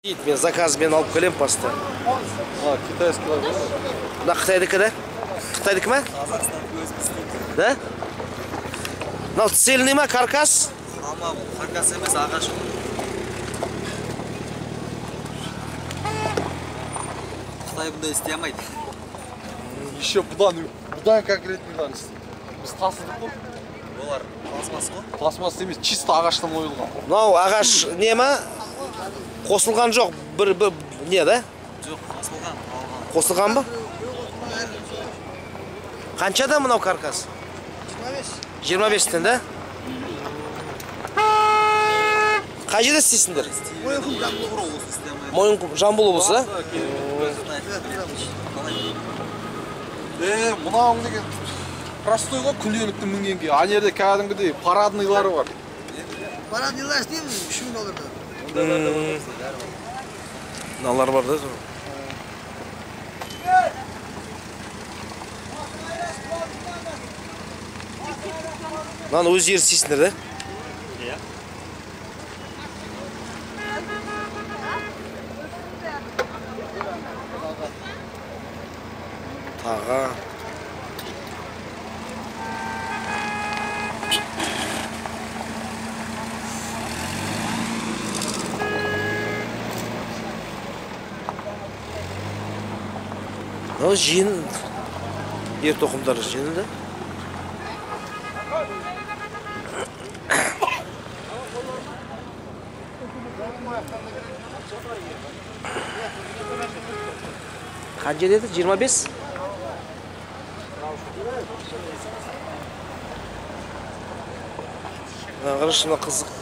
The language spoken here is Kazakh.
Мен заказмен алып келем пасты. Китайский лар. Мына Қытайдікі да? Қытайдікі ма? Да? Мынау цельный ма, каркас? Ama karkas емес, ағаш. Қытай бұндай істей алмайды. Еще бұдан конкретныйдан істейді. Біз тасыдық қой. Олар пластмасс қой? Пластмасс емес, чисто ағаштан ойылған. Мынау ағаш не ма? Қосылған жоқ, бір не да? Жоқ, қосылған, алған. Қосылған ба? Қаншада мынау каркас? 25-тен да? Қай жерде істейсіңдер? Мойынқұм Жамбыл облысы да? Мынауың деген простой ғой, күнделікті мінгенге. Ана жерде кәдімгідей парадныйлары бар. Парадныйлар істейміз, 3000 долларда. Налар бар да? Мынаны өздері істейсіңдер да? Иә. Таға. Мынау жиын ер тоқымдары жиыны да? Қанша деді? 25? Қарашы, мына қызық.